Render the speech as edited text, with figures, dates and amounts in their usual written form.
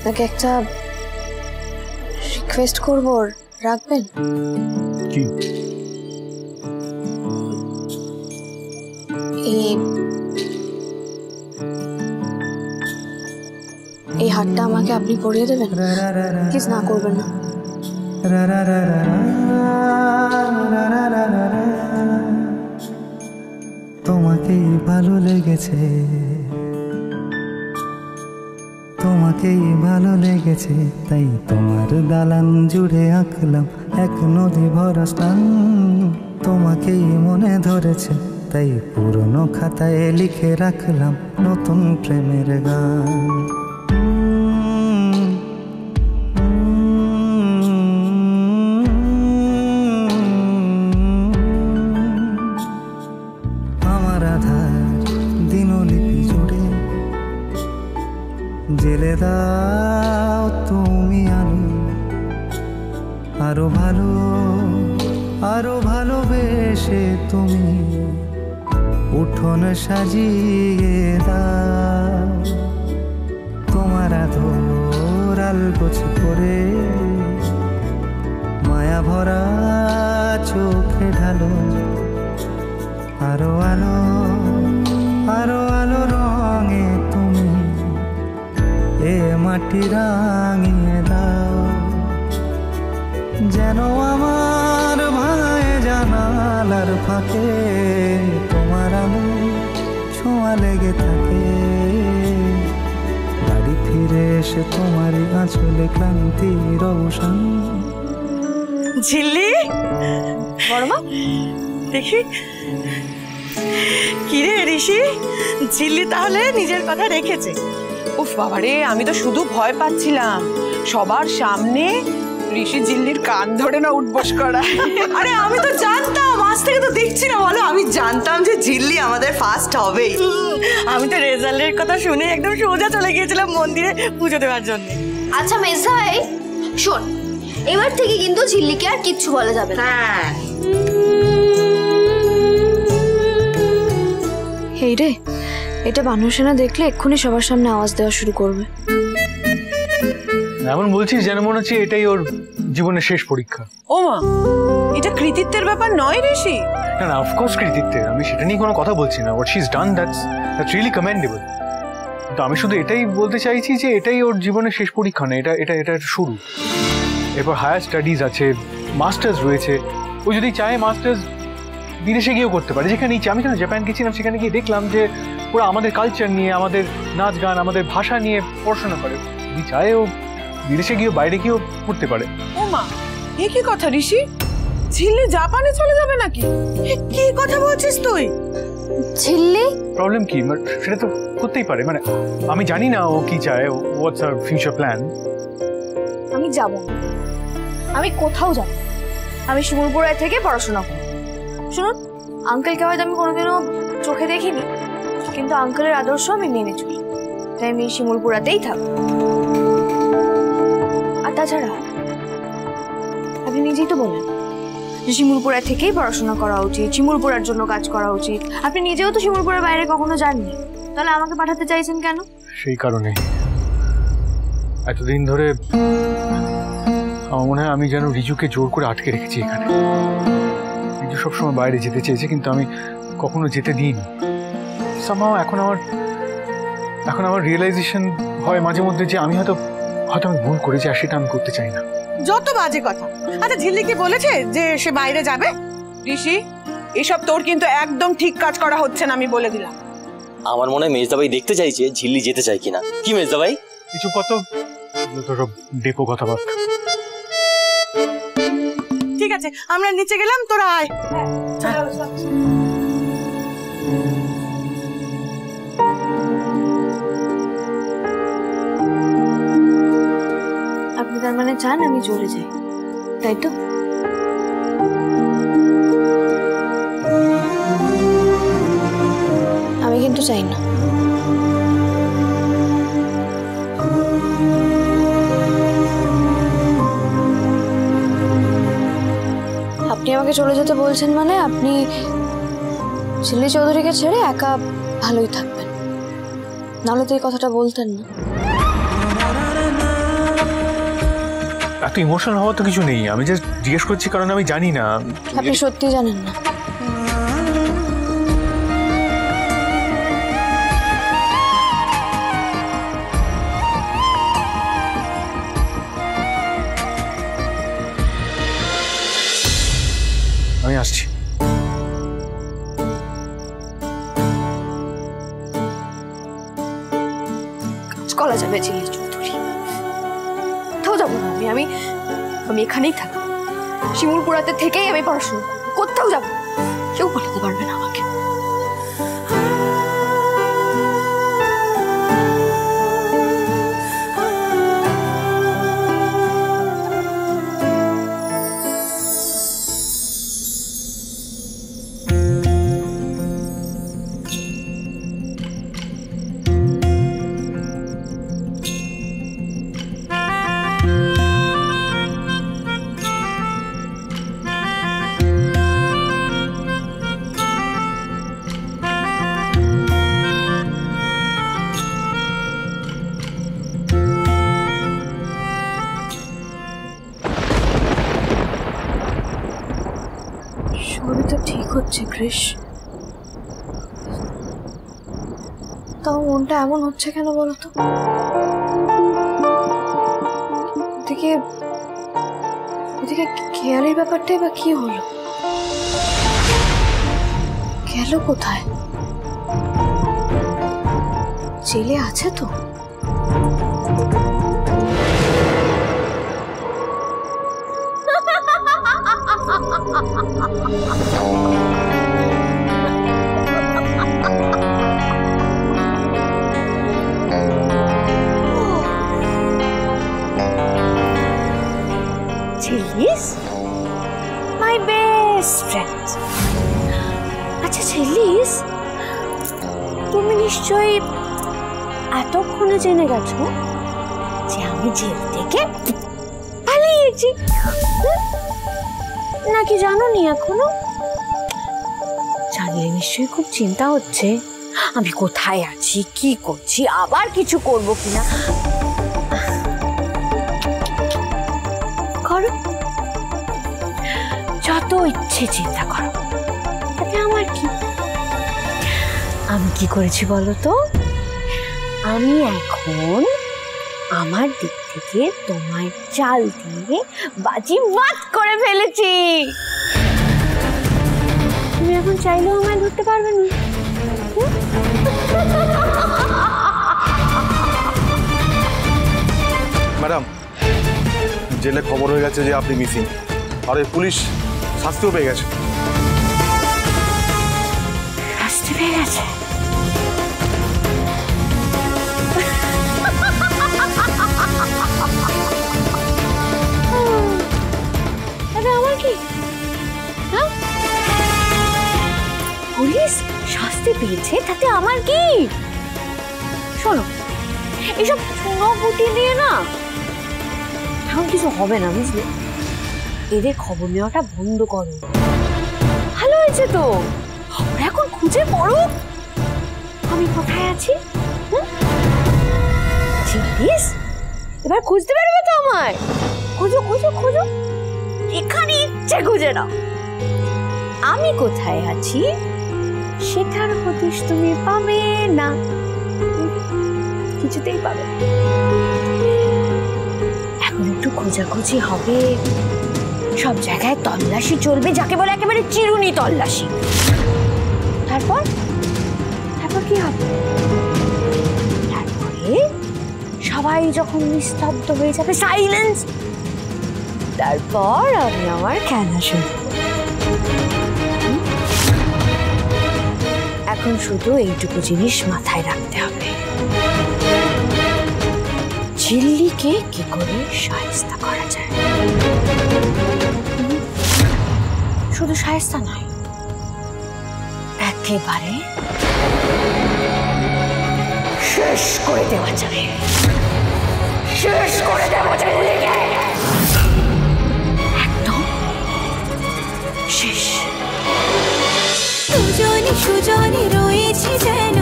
আপনাকে একটা রিকোয়েস্ট করব, রাখবেন? কি? এই হাতটা আমাকে আপনি পরিয়ে দেবেন, প্লিজ, না করবেন না। তোমাকেই ভালো লেগেছে, তোমাকেই ভালো লেগেছে, তাই তোমার দালান জুড়ে আঁকলাম এক নদী ভরা স্থান। তোমাকেই মনে ধরেছে, তাই পুরনো খাতায় লিখে রাখলাম নতুন প্রেমের গান। আমার আধার দিনলিপি জুড়ে জেলে দাও তুমি আলো, আরো ভালো, আরো ভালোবেসে তুমি উঠোন সাজিয়ে দাও। তোমার আদর আলগোছ করে মায়া ভরা চোখে ঢালো, আরো আলো, আরো আলো রঙে তুমি এ মাটি রাঙিয়ে দাও। যেন আমার ভাঙায় জানালার ফাঁকে তোমার আলো ছোঁয়া লেগে থাকে। বাড়ি ফিরে এসে তোমারই আঁচলে ক্লান্তির অবসান। ঝিল্লি, বড়মা দেখি কিরে ঋষি, ঝিল্লি তাহলে নিজের কথা রেখেছে। উফ বাবারে, আমি তো শুধু ভয় পাচ্ছিলাম সবার সামনে ঋষি ঝিল্লির কান ধরে না উঠবস করা। আরে আমি তো জানতাম, আজ থেকে তো দেখছি না বলো, আমি জানতাম যে ঝিল্লি আমাদের ফার্স্ট হবেই। আমি তো রেজাল্টের কথা শুনে একদম সোজা চলে গিয়েছিলাম মন্দিরে পুজো দেওয়ার জন্য। আচ্ছা মেজভাই শোন, এবার থেকে কিন্তু ঝিল্লিকে আর কিচ্ছু বলা যাবে না। হ্যাঁ এই রে, এটা বানুসেনা দেখলে এক্ষুনি সবার সামনে আওয়াজ দেওয়া শুরু করবে। এমন বলছিস যেন মনে হচ্ছে এটাই ওর জীবনের শেষ পরীক্ষা। ও মা, এটা কৃতিত্বের ব্যাপার নয় ঋষি? না না, অফকোর্স কৃতিত্বের, আমি সেটা নিয়ে কোনো কথা বলছি না। What she is done, that's really commendable. তো আমি শুধু এটাই বলতে চাইছি যে এটাই ওর জীবনের শেষ পরীক্ষা না, এটা শুরু। এরপর হায়ার স্টাডিজ আছে, মাস্টার্স রয়েছে। ও যদি চায় মাস্টার্স বিদেশে গিয়েও করতে পারে, যেখানে ইচ্ছে। আমি যখন জাপান গেছিলাম সেখানে গিয়ে দেখলাম যে ওরা আমাদের কালচার নিয়ে, আমাদের নাচ গান, আমাদের ভাষা নিয়ে পড়াশোনা করে। যদি চায় ও বিদেশে গিয়েও, বাইরে গিয়েও পড়তে পারে। ও মা, এ কি কথা ঋষি? ঝিল্লি জাপানে চলে যাবে নাকি? কি কথা বলছিস তুই? ঝিল্লি প্রবলেম কি? সেটা তো করতেই পারে। মানে আমি জানি না ও কি চায়, হোয়াটস আওয়ার ফিউচার প্ল্যান। আমি যাব না, আমি কোথাও যাব। আমি শিমুলপুরায় থেকে পড়াশোনা করব। শুনুন, আঙ্কেলকে হয়তো আমি কোনোদিনও চোখে দেখিনি, কিন্তু আঙ্কেলের আদর্শ আমি মেনে চলি, তাই আমি শিমুলপুরাতেই থাকবো। আর তাছাড়া আপনি নিজেই তো বললেন যে শিমুলপুরা থেকেই পড়াশোনা করা উচিত, শিমুলপুরার জন্য কাজ করা উচিত। আপনি নিজেও তো শিমুলপুরের বাইরে কখনো যাননি, তাহলে আমাকে পাঠাতে চাইছেন কেন? সেই কারণে এতদিন ধরে আমার মনে হয় আমি যেন রিজুকে জোর করে আটকে রেখেছি এখানে। রিজু সবসময় বাইরে যেতে চেয়েছে, কিন্তু আমি কখনো যেতে দিইনি। সামহাও এখন আমার রিয়েলাইজেশন হয় মাঝে মধ্যে যে আমি হয়তো আমি ভুল করেছি, আর সেটা আমি করতে চাই না। যত বাজে কথা। আচ্ছা, ঝিল্লি কি বলেছে যে সে বাইরে যাবে? ঋষি, এসব তোর কিন্তু একদম ঠিক কাজ করা হচ্ছে না, আমি বলে দিলাম। আমার মনে হয় মেজদা ভাই দেখতে চাইছে ঝিল্লি যেতে চায় কিনা। কি মেজদা ভাই? কিছু কত ডেপো কথাবার্তা। ঠিক আছে, আমরা নিচে গেলাম, তোরা আয়। আপনি তার মানে চান আমি চলে যাই, তাই তো? আমি কিন্তু চাই না। আপনি আমাকে চলে যেতে বলছেন মানে আপনি ঝিল্লি চৌধুরীকে ছেড়ে একা ভালোই থাকবেন, নাহলে তো এই কথাটা বলতেন না। এত ইমোশনাল হওয়ার তো কিছু নেই, আমি জাস্ট জিজ্ঞেস করছি কারণ আমি জানি না। আপনি সত্যি জানেন না? আমি আসছি। কাজ করা যাবে ঝিল্লি চৌধুরী, কোথাও যাবো না আমি। আমি আমি এখানেই থাকবো, শিমুলপুরাতে থেকেই আমি পড়াশোনা করবো, কোথাও যাবো, কেউ পাঠাতে পারবে না আমাকে। সবই তো ঠিক হচ্ছে কৃষ, তাও মনটা এমন হচ্ছে কেন বলতো? ওদিকে ওদিকে খেয়ালের ব্যাপারটাই বা কি হলো? গেল কোথায়? জেলে আছে তো? ঝিল্লিস, মাই বেস্ট ফ্রেন্ড। আচ্ছা ঝিল্লিস, তুমি নিশ্চয়ই এতক্ষণে জেনে গেছো যে আমি জেল থেকে পালিয়েছি, নাকি জানোনি এখনো? জানলে নিশ্চয়ই খুব চিন্তা হচ্ছে আমি কোথায় আছি, কি করছি, আবার কিছু করবো কিনা। করো, যত ইচ্ছে চিন্তা করো, তাতে আমার কি। আমি কি করেছি বলো তো? আমি এখন আমার দিক থেকে তোমার চাল দিয়ে বাজি বাদ করে ফেলেছি। তুমি এখন চাইলেও আমায় ধরতে পারবে না। ম্যাডাম, জেলে খবর হয়ে গেছে যে আপনি মিসিং, আর এই পুলিশ শাস্তিও পেয়ে গেছে। শাস্তি পেয়ে গেছে? আমার কি? হ্যাঁ, পুলিশ শাস্তি পেয়েছে, তাতে আমার কি? শোনো, এইসব চুনোপুটি দিয়ে না এখন কিছু হবে না, বুঝলে? এদের খবর নেওয়াটা বন্ধ করো। ভালো হয়েছে তো, ওরা এখন খুঁজে পড়ো আমি কোথায় আছি। ঝিল্লিস, এবার খুঁজতে পারবে তো আমায়? খোঁজো খোঁজো খোঁজো, এখানে ইচ্ছে খুঁজে নাও। আমি কোথায় আছি সেটার হদিশ তুমি পাবে না, কিছুতেই পাবে। এখন একটু খোঁজাখুঁজি হবে, সব জায়গায় তল্লাশি চলবে, যাকে বলে একেবারে চিরুনি তল্লাশি। তারপর তারপর কি হবে? তারপরে সবাই যখন নিস্তব্ধ হয়ে যাবে, সাইলেন্স, তারপর আমি আমার খেলা শুরু। এখন শুধু এইটুকু জিনিস মাথায় রাখতে হবে, ঝিল্লিকে কি করে শায়েস্তা করা যায়। শুধু শায়েস্তা নয়, একেবারে শেষ করে দেওয়া যায়, শেষ করে দেওয়া যায়, একদম শেষ। দুজনে সুজনে রয়েছে যেন